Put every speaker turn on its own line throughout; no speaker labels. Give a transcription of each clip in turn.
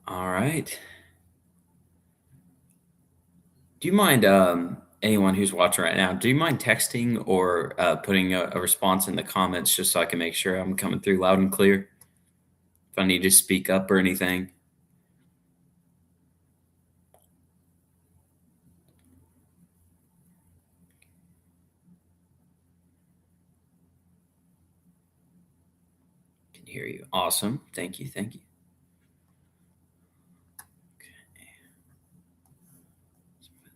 All right. Do you mind, anyone who's watching right now, do you mind texting or putting a response in the comments just so I can make sure I'm coming through loud and clear? If I need to speak up or anything. Can hear you. Awesome. Thank you. Thank you. Okay. Let's put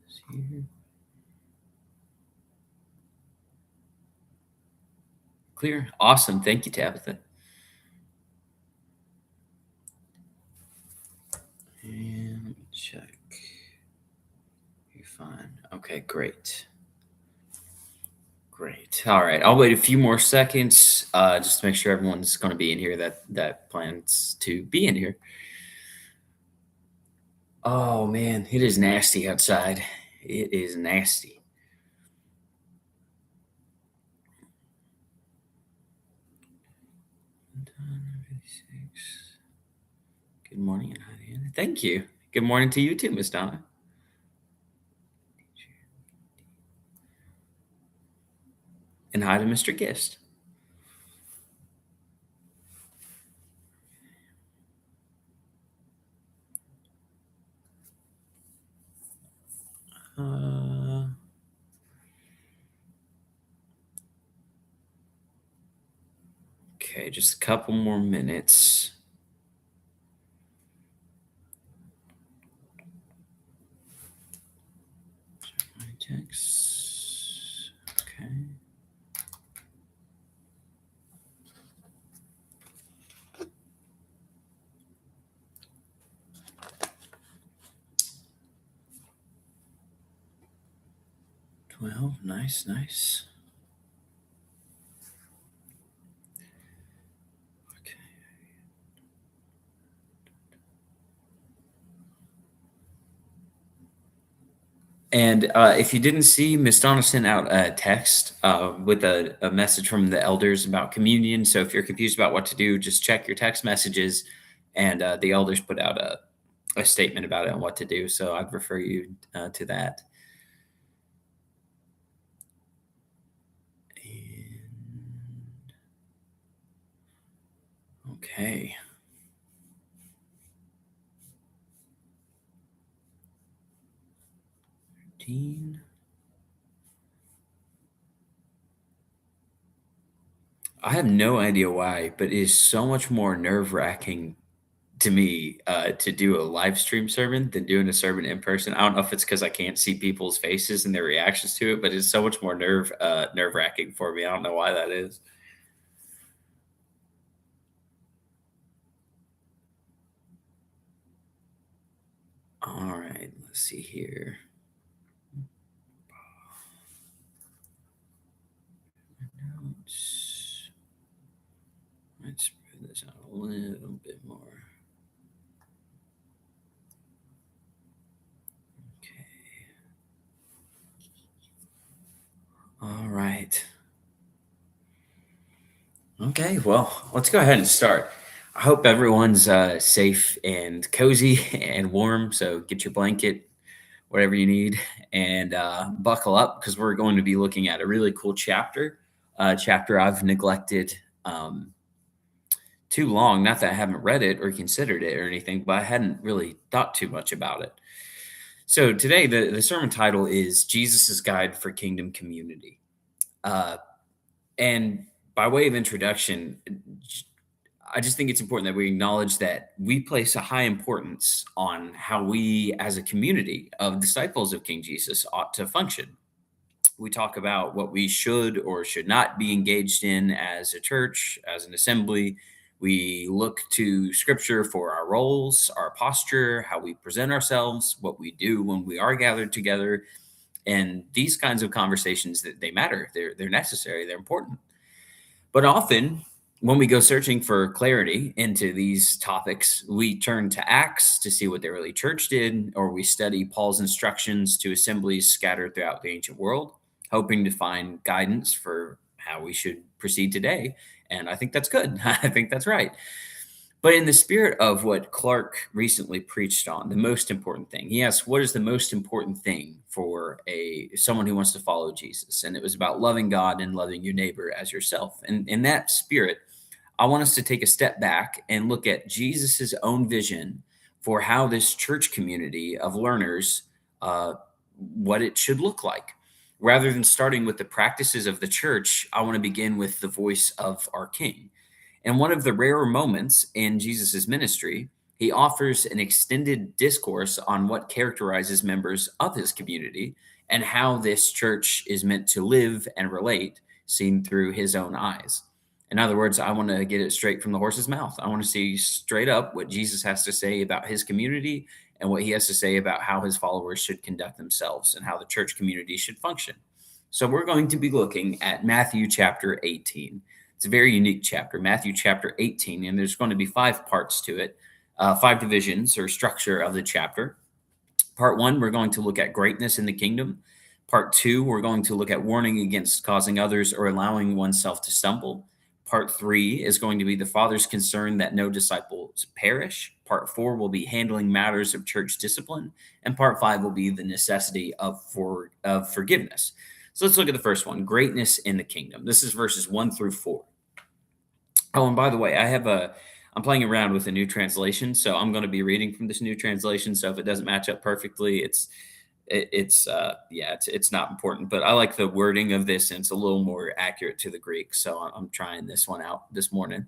this here. Clear. Awesome. Thank you, Tabitha. And let me check. You're fine. Okay, great. Great. All right. I'll wait a few more seconds, just to make sure everyone's going to be in here that plans to be in here. Oh man, it is nasty outside. It is nasty. Good morning, Diana. Thank you. Good morning to you too, Miss Donna. And hi to Mr. Gist. Uh, okay, just a couple more minutes. My text. Okay. Well, nice, nice. Okay. And if you didn't see, Miss Donna sent out a text with a message from the elders about communion. So if you're confused about what to do, just check your text messages, and the elders put out a statement about it and what to do. So I'd refer you to that. And, okay. Dean. I have no idea why, but it is so much more nerve wracking to me to do a live stream sermon than doing a sermon in person. I don't know if it's because I can't see people's faces and their reactions to it, but it's so much more nerve wracking for me. I don't know why that is. All right, let's see here. Notes. Let's spread this out a little bit more. Okay. All right. Okay, well, let's go ahead and start. I hope everyone's safe and cozy and warm. So get your blanket, whatever you need, and buckle up because we're going to be looking at a really cool chapter I've neglected too long. Not that I haven't read it or considered it or anything, but I hadn't really thought too much about it. So today, the sermon title is Jesus' Guide for Kingdom Community. Uh, and by way of introduction, I just think it's important that we acknowledge that we place a high importance on how we, as a community of disciples of King Jesus, ought to function. We talk about what we should or should not be engaged in as a church, as an assembly. We look to scripture for our roles, our posture, how we present ourselves, what we do when we are gathered together. And these kinds of conversations that they matter. They're necessary, they're important. But often, when we go searching for clarity into these topics, we turn to Acts to see what the early church did, or we study Paul's instructions to assemblies scattered throughout the ancient world, hoping to find guidance for how we should proceed today. And I think that's good. I think that's right. But in the spirit of what Clark recently preached on, the most important thing, he asked, "What is the most important thing for a someone who wants to follow Jesus?" And it was about loving God and loving your neighbor as yourself. And in that spirit, I want us to take a step back and look at Jesus's own vision for how this church community of learners, uh, what it should look like. Rather than starting with the practices of the church, I want to begin with the voice of our King. And one of the rarer moments in Jesus' ministry, he offers an extended discourse on what characterizes members of his community and how this church is meant to live and relate, seen through his own eyes. In other words, I want to get it straight from the horse's mouth. I want to see straight up what Jesus has to say about his community and what he has to say about how his followers should conduct themselves and how the church community should function. So we're going to be looking at Matthew chapter 18. It's a very unique chapter, Matthew chapter 18, and there's going to be 5 parts to it, 5 divisions or structure of the chapter. Part 1, we're going to look at greatness in the kingdom. Part 2, we're going to look at warning against causing others or allowing oneself to stumble. Part 3 is going to be the Father's concern that no disciples perish. Part 4 will be handling matters of church discipline. And Part 5 will be the necessity of forgiveness. So let's look at the first one, greatness in the kingdom. This is verses 1 through 4. Oh, and by the way, I'm playing around with a new translation, so I'm going to be reading from this new translation. So if it doesn't match up perfectly, it's not important. But I like the wording of this, and it's a little more accurate to the Greek. So I'm trying this one out this morning.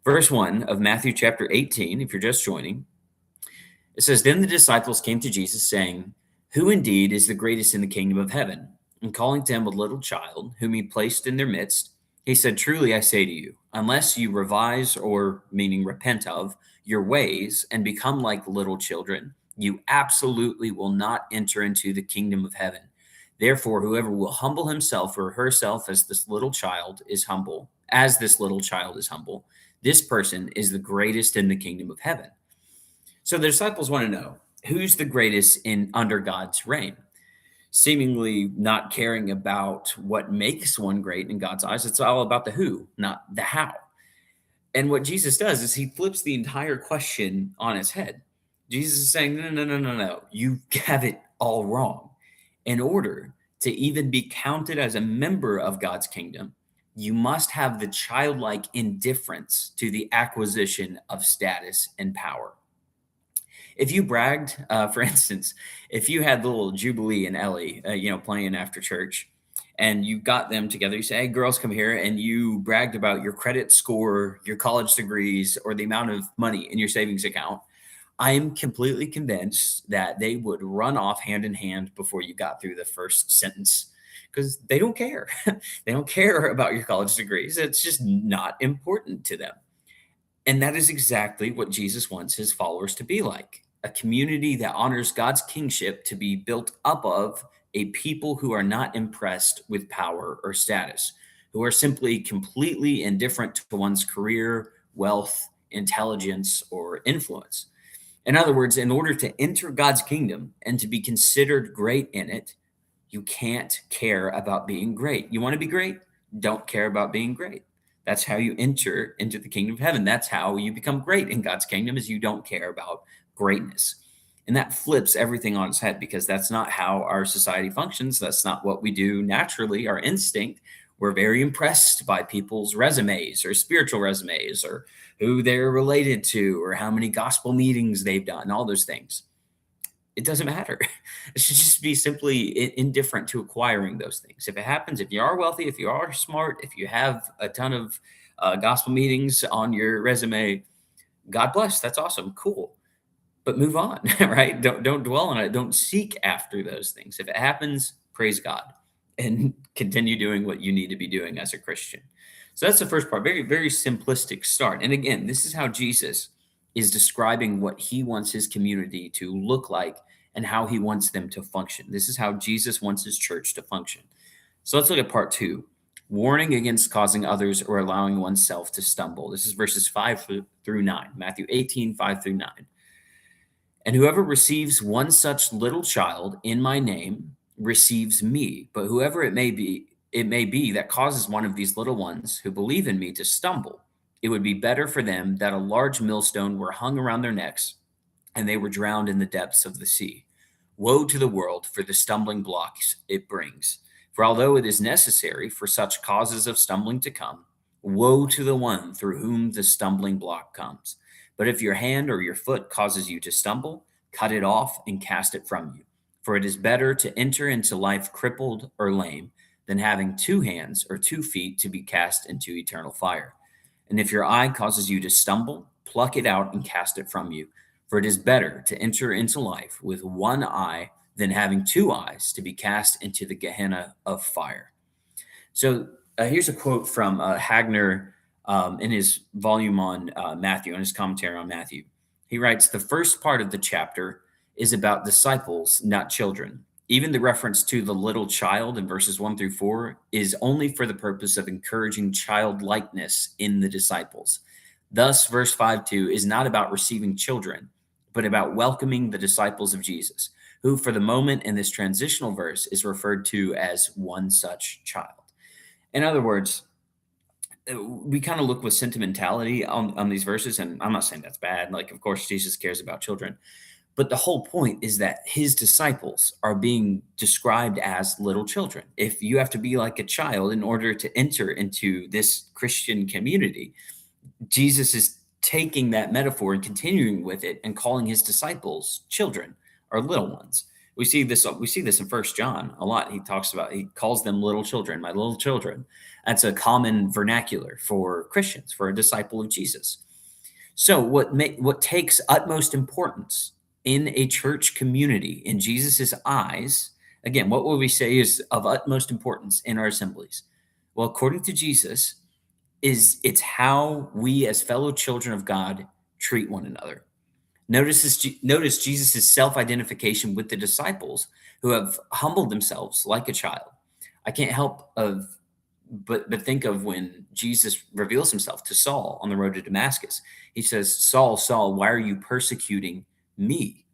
Verse 1 of Matthew chapter 18, if you're just joining, it says, "Then the disciples came to Jesus, saying, 'Who indeed is the greatest in the kingdom of heaven?' And calling to him a little child, whom he placed in their midst, he said, 'Truly I say to you, unless you revise,'" or meaning repent of, "'your ways and become like little children, you absolutely will not enter into the kingdom of heaven. Therefore, whoever will humble himself or herself as this little child is humble, this person is the greatest in the kingdom of heaven." So the disciples want to know, who's the greatest in under God's reign? Seemingly not caring about what makes one great in God's eyes. It's all about the who, not the how. And what Jesus does is he flips the entire question on its head. Jesus is saying, no, no, no, no, no. You have it all wrong. In order to even be counted as a member of God's kingdom, you must have the childlike indifference to the acquisition of status and power. If you bragged, for instance, if you had little Jubilee and Ellie, playing after church, and you got them together, you say, "Hey, girls, come here," and you bragged about your credit score, your college degrees, or the amount of money in your savings account, I am completely convinced that they would run off hand in hand before you got through the first sentence because they don't care. They don't care about your college degrees. It's just not important to them. And that is exactly what Jesus wants his followers to be like, a community that honors God's kingship, to be built up of a people who are not impressed with power or status, who are simply completely indifferent to one's career, wealth, intelligence, or influence. In other words, in order to enter God's kingdom and to be considered great in it, you can't care about being great. You want to be great? Don't care about being great. That's how you enter into the kingdom of heaven. That's how you become great in God's kingdom, is you don't care about greatness. And that flips everything on its head, because that's not how our society functions. That's not what we do naturally. Our instinct, we're very impressed by people's resumes or spiritual resumes or who they're related to or how many gospel meetings they've done, all those things. It doesn't matter. It should just be simply indifferent to acquiring those things. If it happens, if you are wealthy, if you are smart, if you have a ton of gospel meetings on your resume, God bless. That's awesome. Cool. But move on, right? Don't dwell on it. Don't seek after those things. If it happens, praise God and continue doing what you need to be doing as a Christian. So that's the first part. Very, very simplistic start. And again, this is how Jesus is describing what he wants his community to look like and how he wants them to function. This is how Jesus wants his church to function. So let's look at part 2, warning against causing others or allowing oneself to stumble. This is verses 5 through 9, Matthew 18, 5 through 9. "And whoever receives one such little child in my name receives me. But whoever it may be that causes one of these little ones who believe in me to stumble, It would be better for them that a large millstone were hung around their necks and they were drowned in the depths of the sea. Woe to the world for the stumbling blocks it brings. For although it is necessary for such causes of stumbling to come, woe to the one through whom the stumbling block comes. But if your hand or your foot causes you to stumble, cut it off and cast it from you. For it is better to enter into life crippled or lame than having two hands or 2 feet to be cast into eternal fire. And if your eye causes you to stumble, pluck it out and cast it from you. For it is better to enter into life with one eye than having two eyes to be cast into the Gehenna of fire. So here's a quote from Hagner in his volume on Matthew, in his commentary on Matthew. He writes, the first part of the chapter is about disciples, not children. Even the reference to the little child in verses 1 through 4 is only for the purpose of encouraging childlikeness in the disciples. Thus, verse 5-2 is not about receiving children, but about welcoming the disciples of Jesus, who for the moment in this transitional verse is referred to as one such child. In other words, we kind of look with sentimentality on these verses, and I'm not saying that's bad. Like, of course, Jesus cares about children. But the whole point is that his disciples are being described as little children. If you have to be like a child in order to enter into this Christian community, Jesus is taking that metaphor and continuing with it and calling his disciples children or little ones. We see this in First John a lot. He calls them little children, my little children. That's a common vernacular for Christians, for a disciple of Jesus. So what takes utmost importance in a church community in Jesus's eyes, again, what will we say is of utmost importance in our assemblies? Well, according to Jesus, it's how we as fellow children of God treat one another. Notice Jesus' self-identification with the disciples who have humbled themselves like a child. I can't help but think of when Jesus reveals himself to Saul on the road to Damascus. He says, Saul, Saul, why are you persecuting me?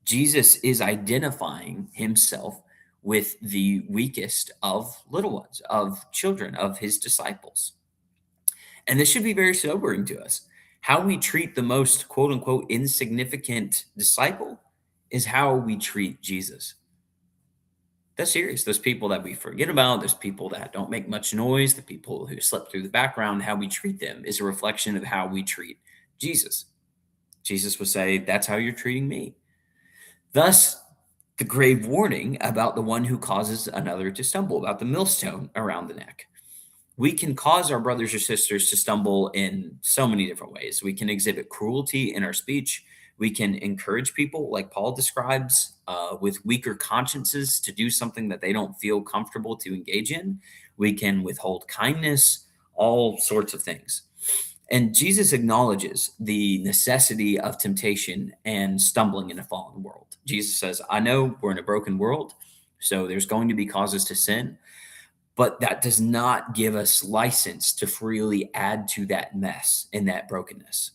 Jesus is identifying himself with the weakest of little ones, of children, of his disciples. And this should be very sobering to us. How we treat the most quote unquote insignificant disciple is how we treat Jesus. That's serious. Those people that we forget about, those people that don't make much noise, the people who slip through the background, how we treat them is a reflection of how we treat Jesus. Jesus would say, that's how you're treating me. Thus, the grave warning about the one who causes another to stumble, about the millstone around the neck. We can cause our brothers or sisters to stumble in so many different ways. We can exhibit cruelty in our speech. We can encourage people, like Paul describes, with weaker consciences to do something that they don't feel comfortable to engage in. We can withhold kindness, all sorts of things. And Jesus acknowledges the necessity of temptation and stumbling in a fallen world. Jesus says, I know we're in a broken world, so there's going to be causes to sin, but that does not give us license to freely add to that mess and that brokenness.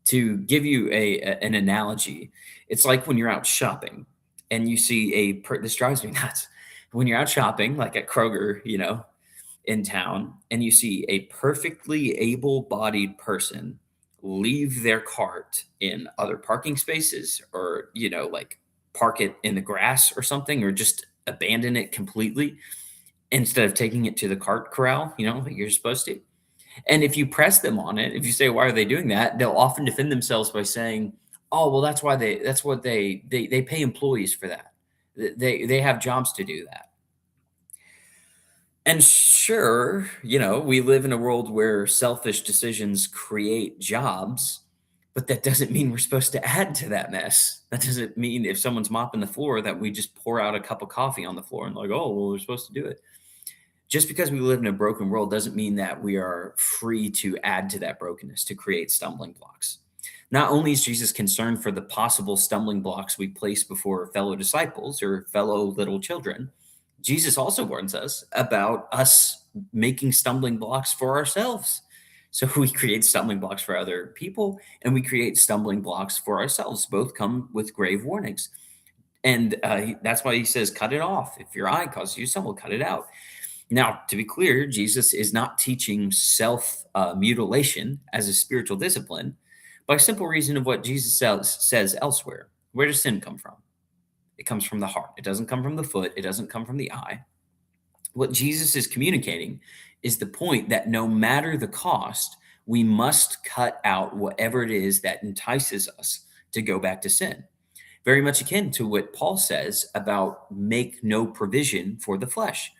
To give you an analogy, it's like when you're out shopping and you see this drives me nuts. When you're out shopping, like at Kroger, in town, and you see a perfectly able-bodied person leave their cart in other parking spaces or, like park it in the grass or something, or just abandon it completely instead of taking it to the cart corral, like you're supposed to. And if you press them on it, if you say, why are they doing that? They'll often defend themselves by saying, oh, well, that's what they pay employees for that. They have jobs to do that. And sure, we live in a world where selfish decisions create jobs, but that doesn't mean we're supposed to add to that mess. That doesn't mean if someone's mopping the floor that we just pour out a cup of coffee on the floor and like, oh, well, we're supposed to do it. Just because we live in a broken world doesn't mean that we are free to add to that brokenness, to create stumbling blocks. Not only is Jesus concerned for the possible stumbling blocks we place before fellow disciples or fellow little children, Jesus also warns us about us making stumbling blocks for ourselves. So we create stumbling blocks for other people and we create stumbling blocks for ourselves. Both come with grave warnings. And that's why he says, cut it off. If your eye causes you to stumble, cut it out. Now, to be clear, Jesus is not teaching self mutilation as a spiritual discipline by simple reason of what Jesus says elsewhere. Where does sin come from? It comes from the heart. It doesn't come from the foot. It doesn't come from the eye. What Jesus is communicating is the point that no matter the cost, we must cut out whatever it is that entices us to go back to sin. Very much akin to what Paul says about make no provision for the flesh.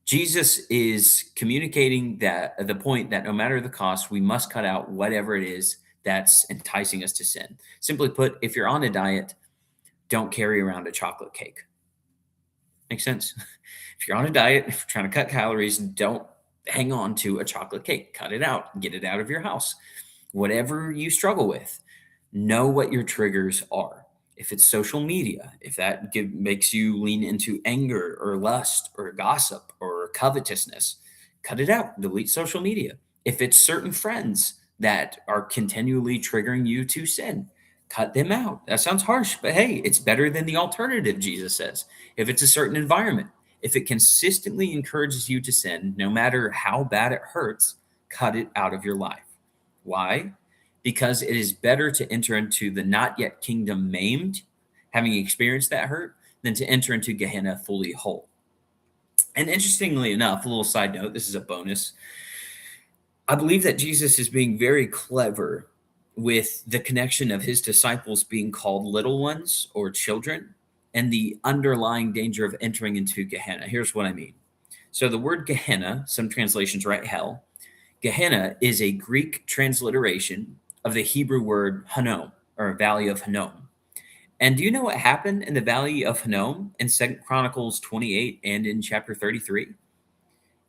Jesus is communicating that the point that no matter the cost, we must cut out whatever it is that's enticing us to sin. Simply put, if you're on a diet, don't carry around a chocolate cake. Makes sense? If you're on a diet, if you're trying to cut calories, don't hang on to a chocolate cake. Cut it out, get it out of your house. Whatever you struggle with, know what your triggers are. If it's social media, if that makes you lean into anger or lust or gossip or covetousness, cut it out, delete social media. If it's certain friends that are continually triggering you to sin, cut them out. That sounds harsh, but hey, it's better than the alternative, Jesus says. If it's a certain environment, if it consistently encourages you to sin, no matter how bad it hurts, cut it out of your life. Why? Because it is better to enter into the not yet kingdom maimed, having experienced that hurt, than to enter into Gehenna fully whole. And interestingly enough, a little side note, this is a bonus. I believe that Jesus is being very clever with the connection of his disciples being called little ones or children and the underlying danger of entering into Gehenna. Here's what I mean. So the word Gehenna, some translations write hell. Gehenna is a Greek transliteration of the Hebrew word Hinnom, or Valley of Hinnom. And do you know what happened in the Valley of Hinnom in 2 Chronicles 28 and in chapter 33?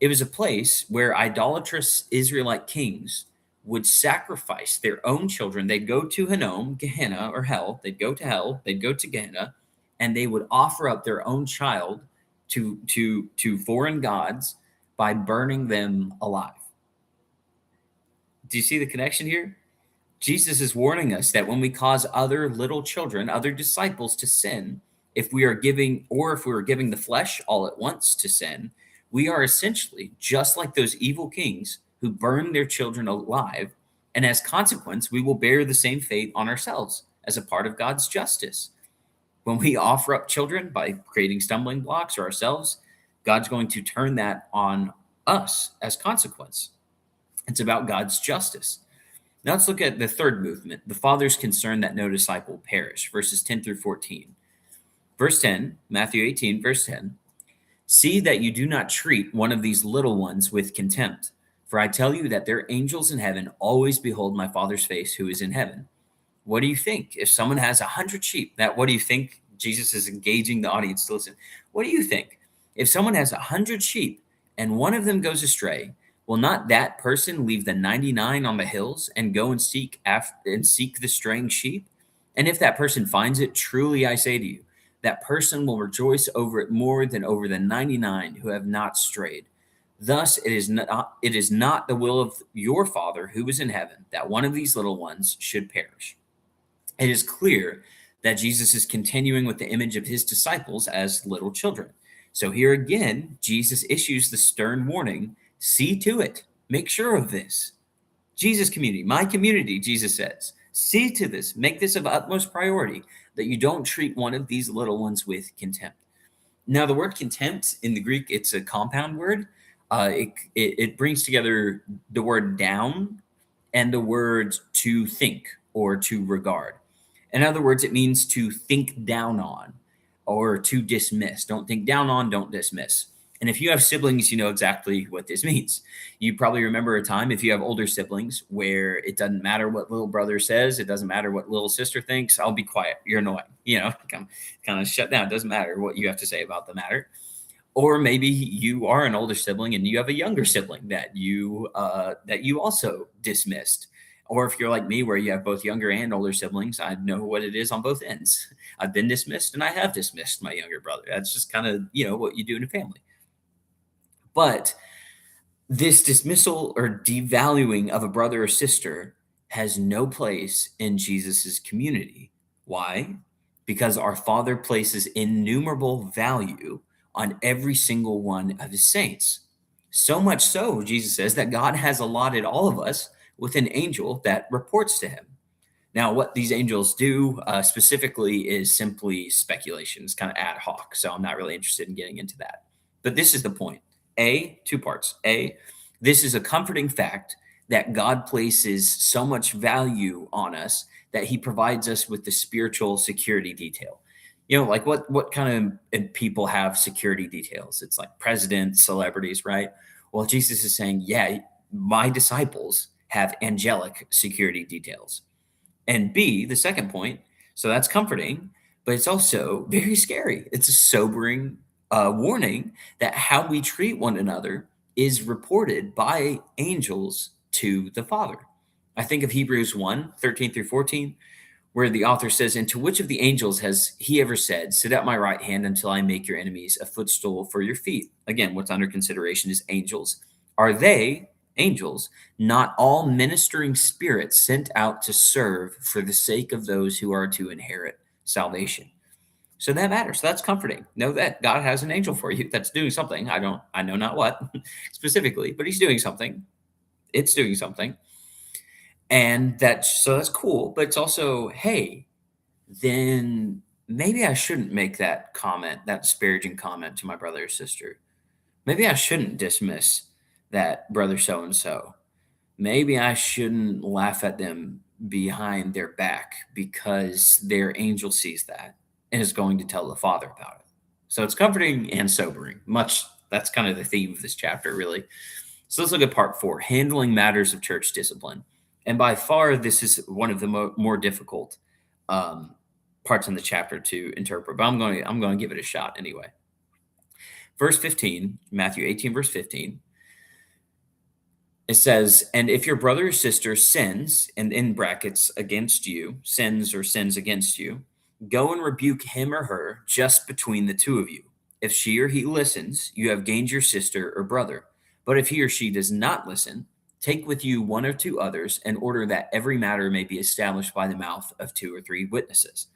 It was a place where idolatrous Israelite kings would sacrifice their own children. They'd go to Hinnom, Gehenna, or hell. They'd go to hell. They'd go to Gehenna, and they would offer up their own child to foreign gods by burning them alive. Do you see the connection here? Jesus is warning us that when we cause other little children, other disciples to sin, if we are giving the flesh all at once to sin, we are essentially just like those evil kings who burn their children alive. And as consequence, we will bear the same fate on ourselves as a part of God's justice. When we offer up children by creating stumbling blocks or ourselves, God's going to turn that on us as consequence. It's about God's justice. Now let's look at the third movement, the Father's concern that no disciple perish, verses 10 through 14. Verse 10, Matthew 18, verse 10, see that you do not treat one of these little ones with contempt, for I tell you that their angels in heaven always behold my Father's face who is in heaven. What do you think? If someone has 100 sheep, what do you think? Jesus is engaging the audience to listen. What do you think? If someone has 100 sheep and one of them goes astray, will not that person leave the 99 on the hills and go and seek the straying sheep? And if that person finds it, truly I say to you, that person will rejoice over it more than over the 99 who have not strayed. Thus it is not the will of your Father who is in heaven that one of these little ones should perish. It is clear that Jesus is continuing with the image of his disciples as little children. So here again, Jesus issues the stern warning, see to it, make sure of this. Jesus community, my community, Jesus says, see to this, make this of utmost priority, that you don't treat one of these little ones with contempt. Now, the word contempt in the Greek, it's a compound word. It brings together the word down and the word to think or to regard. In other words, it means to think down on or to dismiss. Don't think down on, don't dismiss. And if you have siblings, you know exactly what this means. You probably remember a time, if you have older siblings, where it doesn't matter what little brother says, it doesn't matter what little sister thinks, I'll be quiet. You're annoying. Kind of shut down. It doesn't matter what you have to say about the matter. Or maybe you are an older sibling and you have a younger sibling that you also dismissed. Or if you're like me, where you have both younger and older siblings, I know what it is on both ends. I've been dismissed and I have dismissed my younger brother. That's just kind of, what you do in a family. But this dismissal or devaluing of a brother or sister has no place in Jesus's community. Why? Because our Father places innumerable value on every single one of his saints. So much so, Jesus says, that God has allotted all of us with an angel that reports to him. Now, what these angels do specifically is simply speculation. It's kind of ad hoc. So I'm not really interested in getting into that. But this is the point. A, two parts. A, this is a comforting fact that God places so much value on us that he provides us with the spiritual security detail. You know, like what kind of people have security details? It's like presidents, celebrities, right? Well, Jesus is saying, yeah, my disciples have angelic security details. And B, the second point, so that's comforting, but it's also very scary. It's a sobering warning that how we treat one another is reported by angels to the Father. I think of Hebrews 1:13 through 14, where the author says, "And to which of the angels has he ever said, 'Sit at my right hand until I make your enemies a footstool for your feet'?" Again, what's under consideration is angels. Are they, angels, not all ministering spirits sent out to serve for the sake of those who are to inherit salvation? So that matters. So that's comforting. Know that God has an angel for you that's doing something. I know not what specifically, but he's doing something. It's doing something. And that's cool. But it's also, hey, then maybe I shouldn't make that comment, that disparaging comment to my brother or sister. Maybe I shouldn't dismiss that brother so and so. Maybe I shouldn't laugh at them behind their back because their angel sees that and is going to tell the Father about it. So it's comforting and sobering. Much that's kind of the theme of this chapter, really. So let's look at part 4, handling matters of church discipline. And by far, this is one of the more difficult um, parts in the chapter to interpret. But I'm going to give it a shot anyway. Verse 15, Matthew 18, verse 15. It says, "And if your brother or sister sins," and in brackets, against you, sins or sins against you, "go and rebuke him or her just between the two of you. If she or he listens, you have gained your sister or brother. But if he or she does not listen, take with you one or two others in order that every matter may be established by the mouth of two or three witnesses.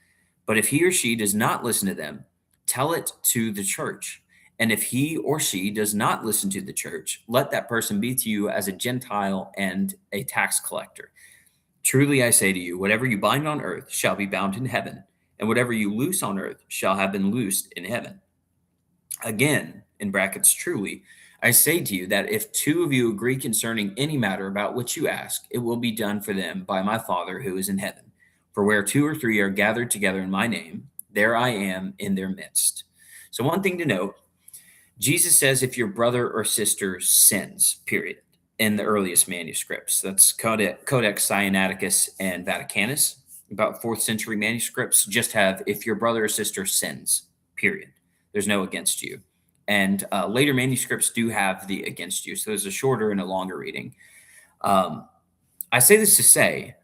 But if he or she does not listen to them, tell it to the church. And if he or she does not listen to the church, let that person be to you as a Gentile and a tax collector. Truly I say to you, whatever you bind on earth shall be bound in heaven, and whatever you loose on earth shall have been loosed in heaven. Again, in brackets, truly, I say to you that if two of you agree concerning any matter about which you ask, it will be done for them by my Father who is in heaven. For where two or three are gathered together in my name, there I am in their midst." So, one thing to note, Jesus says if your brother or sister sins, period, in the earliest manuscripts. That's Codex Sinaiticus and Vaticanus. About 4th century manuscripts just have if your brother or sister sins, period. There's no against you. And later manuscripts do have the against you. So there's a shorter and a longer reading. I say this to say,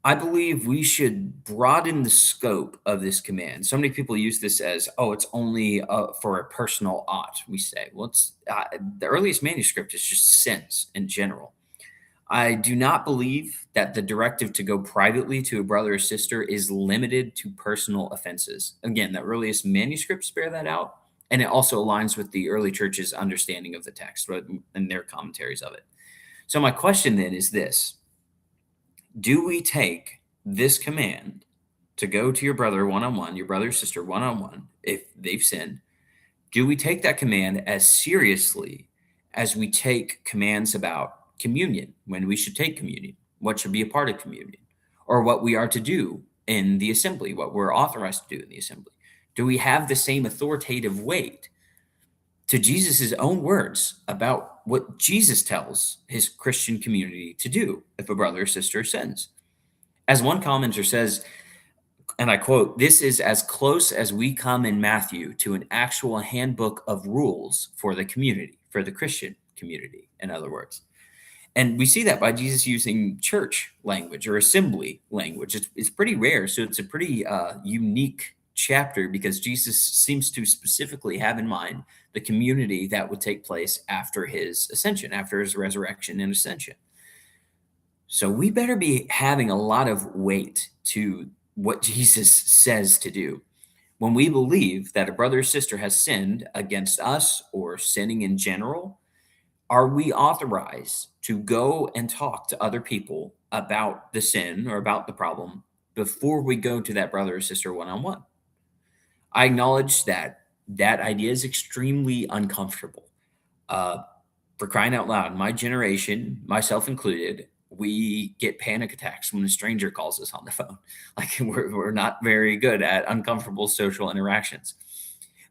I believe we should broaden the scope of this command. So many people use this as, oh, it's only for a personal ought, we say. Well, the earliest manuscript is just sins in general. I do not believe that the directive to go privately to a brother or sister is limited to personal offenses. Again, the earliest manuscripts bear that out, and it also aligns with the early church's understanding of the text and their commentaries of it. So my question then is this: do we take this command to go to your brother one on one, your brother or sister one on one, if they've sinned? Do we take that command as seriously as we take commands about communion, when we should take communion, what should be a part of communion, or what we are to do in the assembly, what we're authorized to do in the assembly? Do we have the same authoritative weight to Jesus' own words about what Jesus tells his Christian community to do if a brother or sister sins? As one commenter says, and I quote, "This is as close as we come in Matthew to an actual handbook of rules for the community, for the Christian community, in other words." And we see that by Jesus using church language or assembly language. It's pretty rare. So it's a pretty unique chapter because Jesus seems to specifically have in mind the community that would take place after his ascension, after his resurrection and ascension. So we better be having a lot of weight to what Jesus says to do. When we believe that a brother or sister has sinned against us or sinning in general, are we authorized to go and talk to other people about the sin or about the problem before we go to that brother or sister one on one? I acknowledge that that idea is extremely uncomfortable. Uh, for crying out loud, my generation, myself included, we get panic attacks when a stranger calls us on the phone. Like we're not very good at uncomfortable social interactions.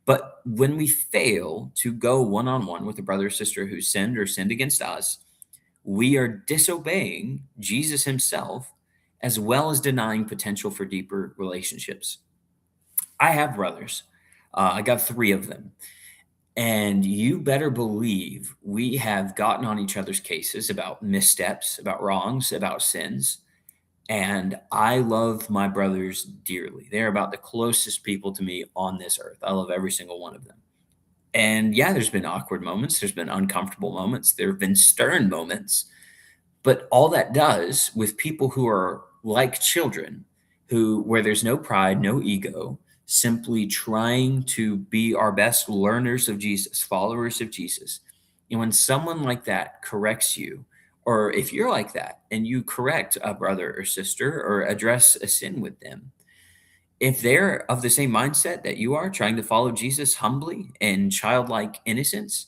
But when we fail to go one on one with a brother or sister who sinned or sinned against us, we are disobeying Jesus himself as well as denying potential for deeper relationships. I have brothers. I got three of them. And you better believe we have gotten on each other's cases about missteps, about wrongs, about sins. And I love my brothers dearly. They're about the closest people to me on this earth. I love every single one of them. And yeah, there's been awkward moments, there's been uncomfortable moments, there have been stern moments. But all that does with people who are like children, who where there's no pride, no ego, simply trying to be our best learners of Jesus, followers of Jesus. And when someone like that corrects you, or if you're like that and you correct a brother or sister or address a sin with them, if they're of the same mindset that you are, trying to follow Jesus humbly and childlike innocence,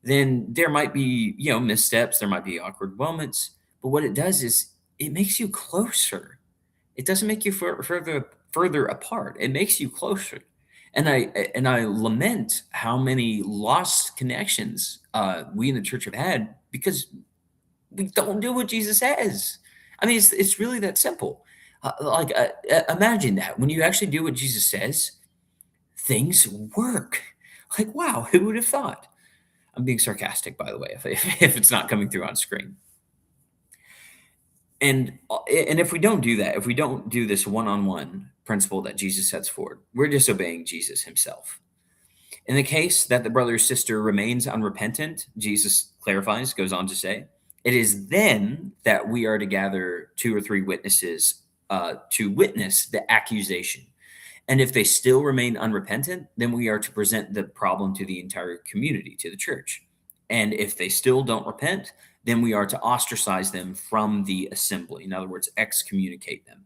then there might be, missteps, there might be awkward moments, but what it does is it makes you closer. It doesn't make you further apart. It makes you closer. And I lament how many lost connections we in the church have had because we don't do what Jesus says. I mean, it's really that simple. Imagine that when you actually do what Jesus says, things work. Like, wow, who would have thought? I'm being sarcastic, by the way, if it's not coming through on screen. And if we don't do that, if we don't do this one-on-one principle that Jesus sets forward, we're disobeying Jesus himself. In the case that the brother or sister remains unrepentant, Jesus clarifies, goes on to say, it is then that we are to gather two or three witnesses to witness the accusation. And if they still remain unrepentant, then we are to present the problem to the entire community, to the church. And if they still don't repent, then we are to ostracize them from the assembly. In other words, excommunicate them.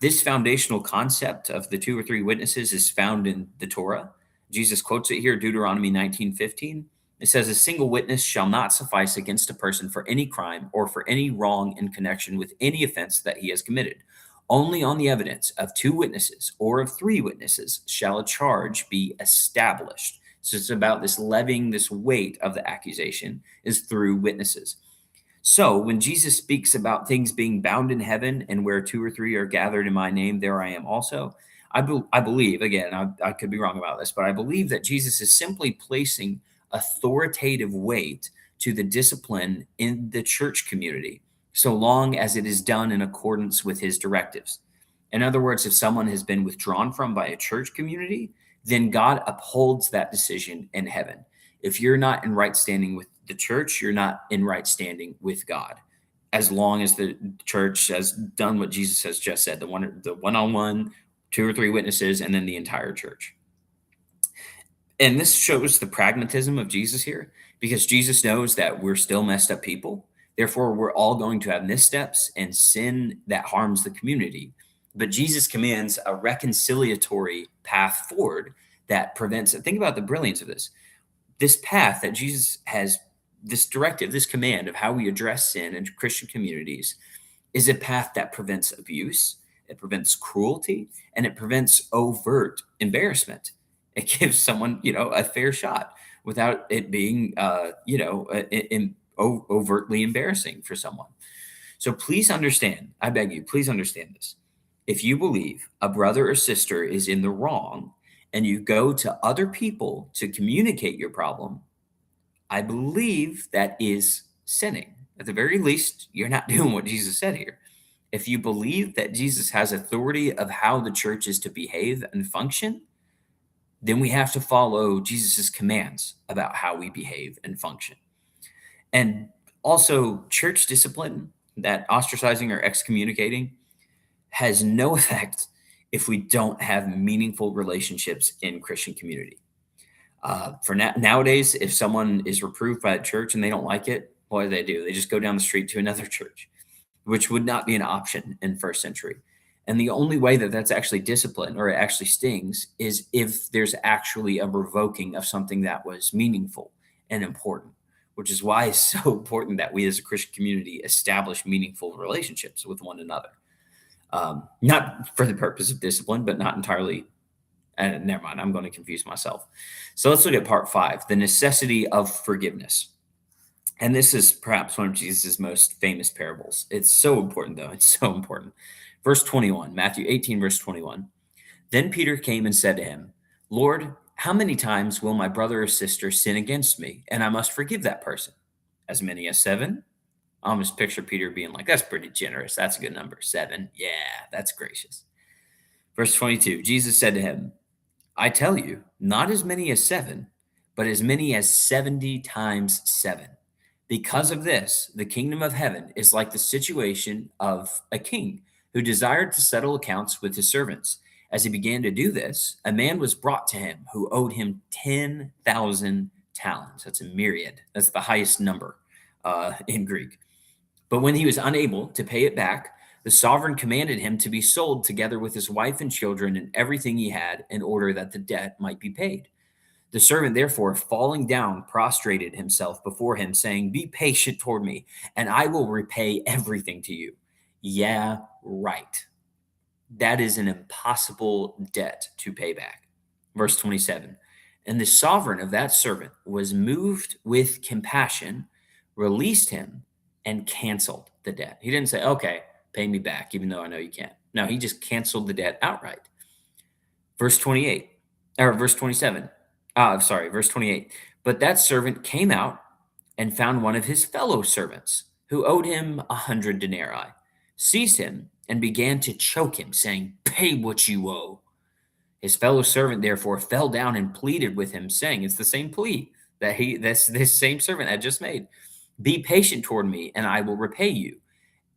This foundational concept of the two or three witnesses is found in the Torah. Jesus quotes it here, Deuteronomy 19:15. It says, a single witness shall not suffice against a person for any crime or for any wrong in connection with any offense that he has committed. Only on the evidence of two witnesses or of three witnesses shall a charge be established. So it's about this levying, this weight of the accusation is through witnesses. So when Jesus speaks about things being bound in heaven and where two or three are gathered in my name, there I am also. I believe, again, I could be wrong about this, but I believe that Jesus is simply placing authoritative weight to the discipline in the church community, so long as it is done in accordance with his directives. In other words, if someone has been withdrawn from by a church community, then God upholds that decision in heaven. If you're not in right standing with the church, you're not in right standing with God. As long as the church has done what Jesus has just said, the one-on-one, two or three witnesses, and then the entire church. And this shows the pragmatism of Jesus here, because Jesus knows that we're still messed up people. Therefore, we're all going to have missteps and sin that harms the community. But Jesus commands a reconciliatory path forward that prevents it. Think about the brilliance of this. This path that Jesus has, this directive, this command of how we address sin in Christian communities, is a path that prevents abuse, it prevents cruelty, and it prevents overt embarrassment. It gives someone, a fair shot without it being, overtly embarrassing for someone. So please understand, I beg you, please understand this. If you believe a brother or sister is in the wrong and you go to other people to communicate your problem, I believe that is sinning. At the very least, you're not doing what Jesus said here. If you believe that Jesus has authority of how the church is to behave and function, then we have to follow Jesus's commands about how we behave and function. And also, church discipline, that ostracizing or excommunicating, has no effect if we don't have meaningful relationships in Christian community. Nowadays, if someone is reproved by a church and they don't like it, what do? They just go down the street to another church, which would not be an option in first century. And the only way that that's actually discipline or it actually stings is if there's actually a revoking of something that was meaningful and important, which is why it's so important that we as a Christian community establish meaningful relationships with one another. Not for the purpose of discipline, but not entirely. And never mind, I'm going to confuse myself. So let's look at part 5, the necessity of forgiveness. And this is perhaps one of Jesus' most famous parables. It's so important, though. It's so important. Verse 21, Matthew 18, verse 21. Then Peter came and said to him, Lord, how many times will my brother or sister sin against me, and I must forgive that person? As many as 7? I almost picture Peter being like, that's pretty generous. That's a good number. 7. Yeah, that's gracious. Verse 22, Jesus said to him, I tell you, not as many as 7, but as many as 70 times 7. Because of this, the kingdom of heaven is like the situation of a king who desired to settle accounts with his servants. As he began to do this, a man was brought to him who owed him 10,000 talents. That's a myriad. That's the highest number in Greek. But when he was unable to pay it back, the sovereign commanded him to be sold together with his wife and children and everything he had in order that the debt might be paid. The servant, therefore, falling down, prostrated himself before him, saying, Be patient toward me, and I will repay everything to you. Yeah, right. That is an impossible debt to pay back. Verse 27. And the sovereign of that servant was moved with compassion, released him, and canceled the debt. He didn't say, okay, pay me back, even though I know you can't. No, he just canceled the debt outright. Verse 28, or verse 27. Verse 28. But that servant came out and found one of his fellow servants who owed him 100 denarii, seized him, and began to choke him, saying, Pay what you owe. His fellow servant therefore fell down and pleaded with him, saying, It's the same plea that this same servant had just made. Be patient toward me, and I will repay you.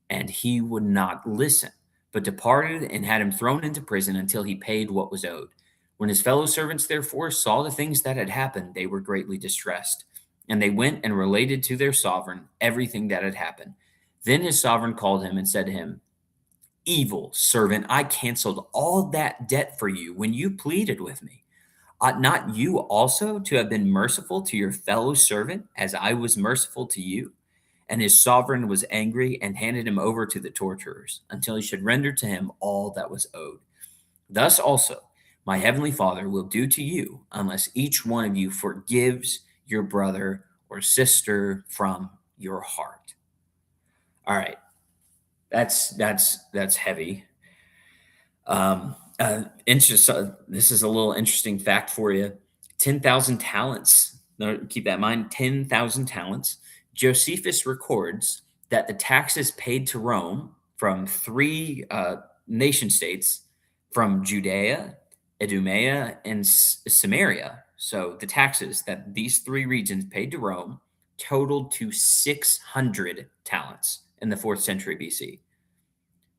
And he would not listen, but departed and had him thrown into prison until he paid what was owed. When his fellow servants therefore saw the things that had happened, they were greatly distressed. And they went and related to their sovereign everything that had happened. Then his sovereign called him and said to him, Evil servant, I canceled all that debt for you when you pleaded with me. Ought not you also to have been merciful to your fellow servant as I was merciful to you? And his sovereign was angry and handed him over to the torturers until he should render to him all that was owed. Thus also, my heavenly Father will do to you unless each one of you forgives your brother or sister from your heart. All right. That's heavy. This is a little interesting fact for you. 10,000 talents. Now, keep that in mind. 10,000 talents. Josephus records that the taxes paid to Rome from 3 nation states, from Judea, Idumea, and Samaria. So the taxes that these 3 regions paid to Rome totaled to 600 talents in the 4th century BC.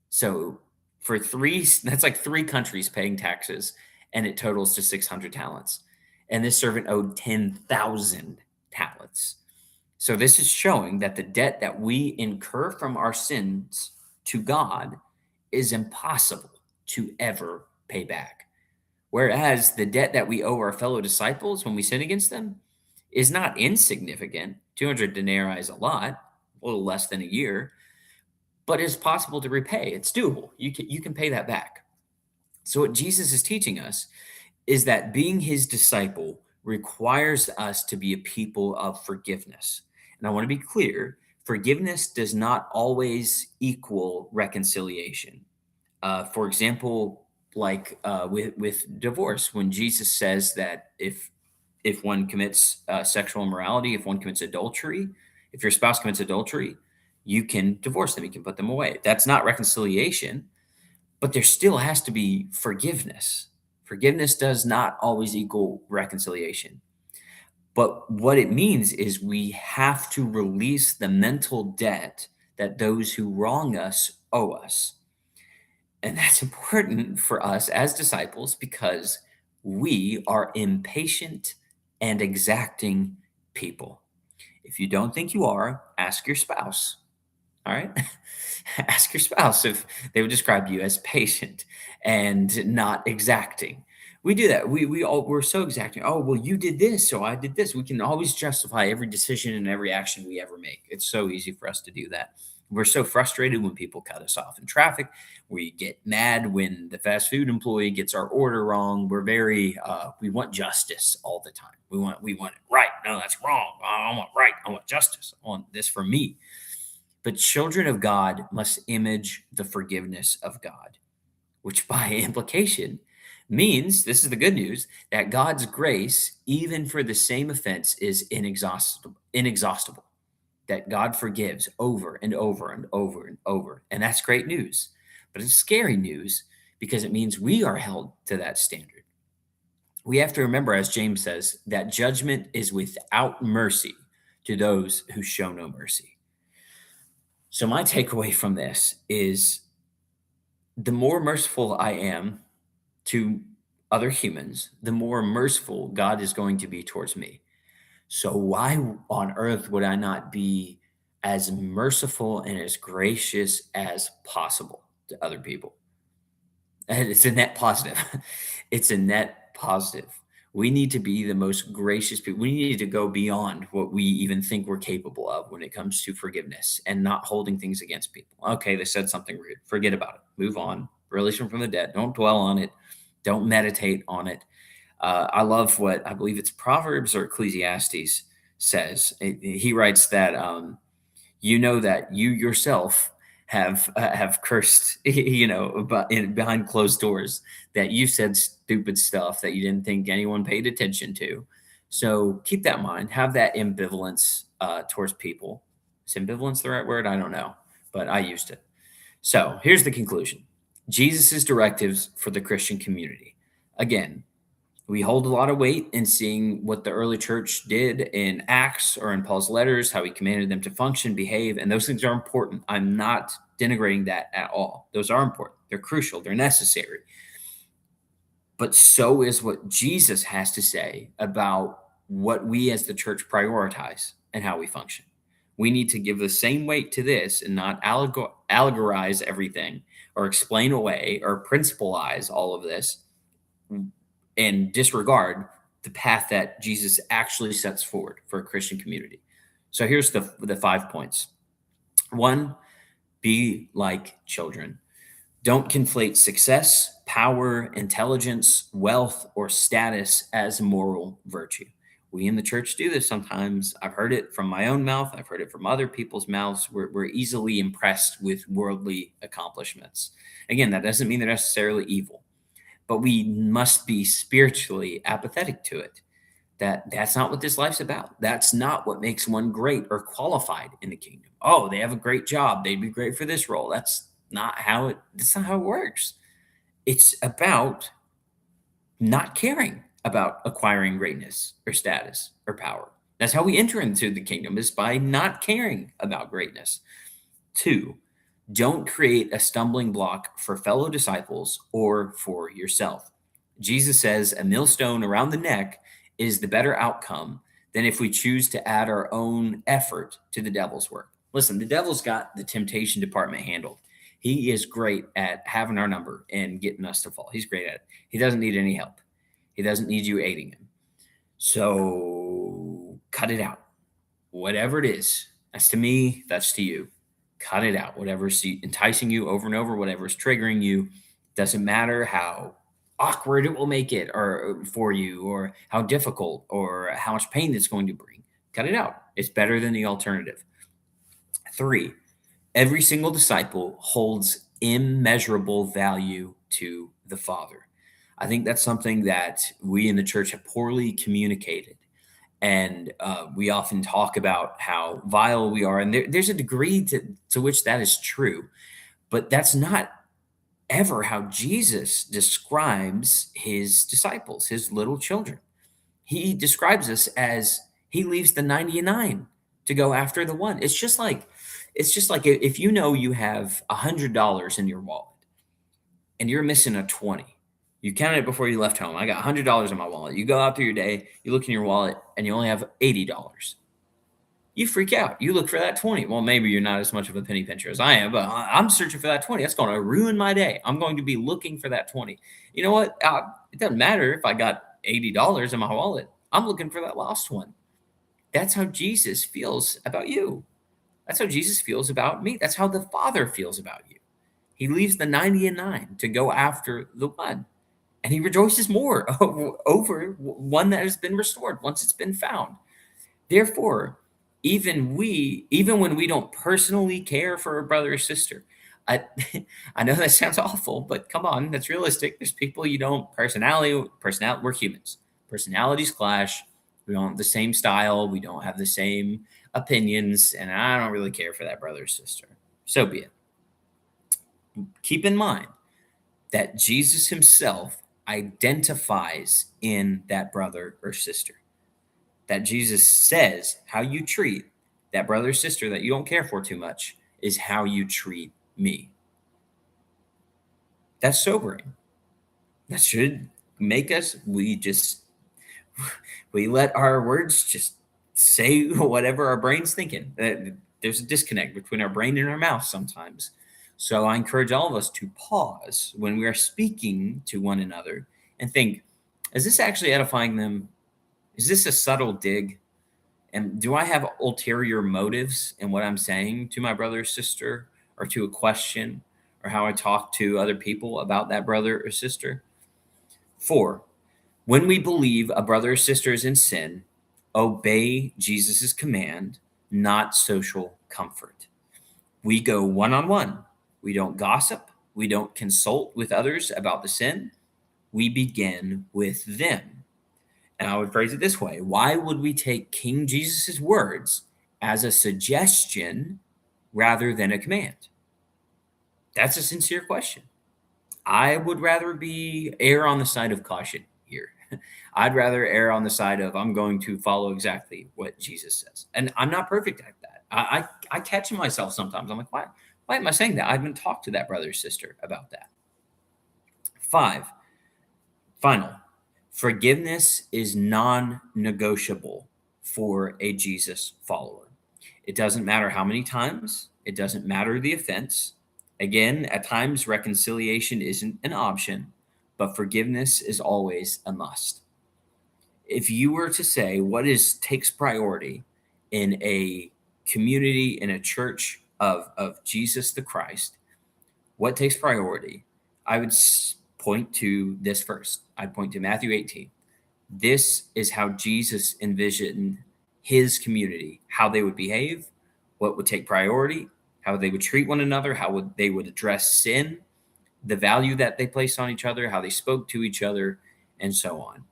So for 3, that's like 3 countries paying taxes, and it totals to 600 talents. And this servant owed 10,000 talents. So this is showing that the debt that we incur from our sins to God is impossible to ever pay back. Whereas the debt that we owe our fellow disciples when we sin against them is not insignificant. 200 denarii is a lot, a little less than a year, but it's possible to repay. It's doable. You can pay that back. So what Jesus is teaching us is that being his disciple requires us to be a people of forgiveness. And I want to be clear, forgiveness does not always equal reconciliation. For example, like with divorce, when Jesus says that if one commits sexual immorality, if one commits adultery, if your spouse commits adultery, you can divorce them, you can put them away. That's not reconciliation, but there still has to be forgiveness. Forgiveness does not always equal reconciliation. But what it means is we have to release the mental debt that those who wrong us owe us. And that's important for us as disciples because we are impatient and exacting people. If you don't think you are, ask your spouse. All right. Ask your spouse if they would describe you as patient and not exacting. We do that. We're so exacting. Oh, well, you did this, so I did this. We can always justify every decision and every action we ever make. It's so easy for us to do that. We're so frustrated when people cut us off in traffic. We get mad when the fast food employee gets our order wrong. We want justice all the time. We want it right. No, that's wrong. I want right. I want justice. I want this for me. But children of God must image the forgiveness of God, which by implication means this is the good news that God's grace, even for the same offense, is inexhaustible. That God forgives over and over and over and over. And that's great news. But it's scary news because it means we are held to that standard. We have to remember, as James says, that judgment is without mercy to those who show no mercy. So, my takeaway from this is the more merciful I am to other humans, the more merciful God is going to be towards me. So, why on earth would I not be as merciful and as gracious as possible to other people? And it's a net positive. It's a net positive. We need to be the most gracious people. We need to go beyond what we even think we're capable of when it comes to forgiveness and not holding things against people. Okay, they said something rude. Forget about it. Move on. Release them from the dead. Don't dwell on it. Don't meditate on it. I love what I believe it's Proverbs or Ecclesiastes says. He writes that you know that you yourself have cursed, but behind closed doors, that you said stupid stuff that you didn't think anyone paid attention to. So keep that in mind. Have that ambivalence towards people. Is ambivalence the right word? I don't know, but I used it. So here's the conclusion: Jesus' directives for the Christian community. Again, we hold a lot of weight in seeing what the early church did in Acts or in Paul's letters, how he commanded them to function, behave, and those things are important. I'm not denigrating that at all. Those are important. They're crucial. They're necessary. But so is what Jesus has to say about what we as the church prioritize and how we function. We need to give the same weight to this and not allegorize everything or explain away or principleize all of this and disregard the path that Jesus actually sets forward for a Christian community. So here's the 5 points. 1, be like children. Don't conflate success, power, intelligence, wealth, or status as moral virtue. We in the church do this sometimes. I've heard it from my own mouth. I've heard it from other people's mouths. We're easily impressed with worldly accomplishments. Again, that doesn't mean they're necessarily evil, but we must be spiritually apathetic to it. That's not what this life's about. That's not what makes one great or qualified in the kingdom. Oh, they have a great job. They'd be great for this role. That's not how it works. It's about not caring about acquiring greatness or status or power. That's how we enter into the kingdom, is by not caring about greatness. 2, don't create a stumbling block for fellow disciples or for yourself. Jesus says a millstone around the neck is the better outcome than if we choose to add our own effort to the devil's work. Listen, the devil's got the temptation department handled. He is great at having our number and getting us to fall. He's great at it. He doesn't need any help. He doesn't need you aiding him. So cut it out. Whatever it is, that's to me, that's to you. Cut it out. Whatever's enticing you over and over, whatever's triggering you, doesn't matter how awkward it will make it or for you, or how difficult or how much pain it's going to bring. Cut it out. It's better than the alternative. 3, every single disciple holds immeasurable value to the Father. I think that's something that we in the church have poorly communicated. And we often talk about how vile we are. And there's a degree to which that is true. But that's not ever how Jesus describes his disciples, his little children. He describes us as he leaves the 99 to go after the one. It's just like if you know you have $100 in your wallet and you're missing a 20. You counted it before you left home. I got $100 in my wallet. You go out through your day, you look in your wallet, and you only have $80. You freak out. You look for that 20. Well, maybe you're not as much of a penny pincher as I am, but I'm searching for that 20. That's going to ruin my day. I'm going to be looking for that 20. You know what? It doesn't matter if I got $80 in my wallet. I'm looking for that lost one. That's how Jesus feels about you. That's how Jesus feels about me. That's how the Father feels about you. He leaves the 99 to go after the one, and he rejoices more over one that has been restored once it's been found. Therefore, even when we don't personally care for a brother or sister, I, I know that sounds awful, but come on, that's realistic. There's people you don't personality, we're humans. Personalities clash. We don't have the same style. We don't have the same opinions, and I don't really care for that brother or sister. So be it. Keep in mind that Jesus himself identifies in that brother or sister. That Jesus says how you treat that brother or sister that you don't care for too much is how you treat me. That's sobering. That should make us, we let our words just say whatever our brain's thinking. There's a disconnect between our brain and our mouth sometimes. So I encourage all of us to pause when we are speaking to one another and think, is this actually edifying them? Is this a subtle dig? And do I have ulterior motives in what I'm saying to my brother or sister, or to a question, or how I talk to other people about that brother or sister? 4, when we believe a brother or sister is in sin, obey Jesus' command, not social comfort. We go one-on-one. We don't gossip. We don't consult with others about the sin. We begin with them. And I would phrase it this way: why would we take King Jesus' words as a suggestion rather than a command? That's a sincere question. I would rather err on the side of caution here. I'd rather err on the side of I'm going to follow exactly what Jesus says. And I'm not perfect at that. I catch myself sometimes. I'm like, why am I saying that? I haven't talked to that brother or sister about that. 5, final. Forgiveness is non-negotiable for a Jesus follower. It doesn't matter how many times. It doesn't matter the offense. Again, at times reconciliation isn't an option, but forgiveness is always a must. If you were to say takes priority in a community, in a church of Jesus the Christ, what takes priority? I would point to this first. I'd point to Matthew 18. This is how Jesus envisioned his community, how they would behave, what would take priority, how they would treat one another, they would address sin, the value that they placed on each other, how they spoke to each other, and so on.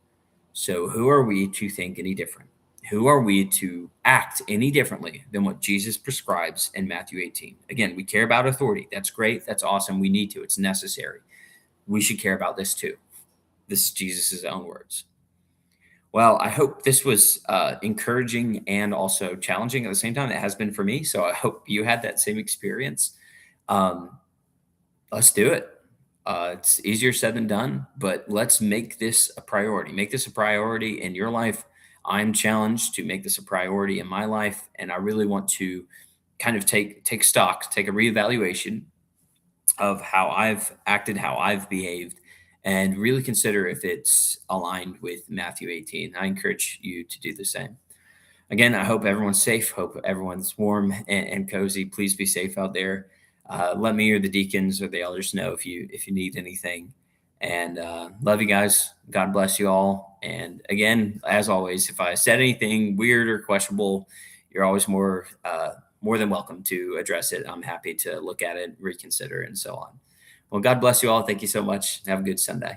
So who are we to think any different? Who are we to act any differently than what Jesus prescribes in Matthew 18? Again, we care about authority. That's great. That's awesome. We need to. It's necessary. We should care about this too. This is Jesus' own words. Well, I hope this was encouraging and also challenging at the same time. It has been for me. So I hope you had that same experience. Let's do it. It's easier said than done, but let's make this a priority. Make this a priority in your life. I'm challenged to make this a priority in my life. And I really want to kind of take stock, take a reevaluation of how I've acted, how I've behaved, and really consider if it's aligned with Matthew 18. I encourage you to do the same. Again, I hope everyone's safe. Hope everyone's warm and cozy. Please be safe out there. Let me or the deacons or the elders know if you need anything. And love you guys. God bless you all. And again, as always, if I said anything weird or questionable, you're always more than welcome to address it. I'm happy to look at it, reconsider, and so on. Well, God bless you all. Thank you so much. Have a good Sunday.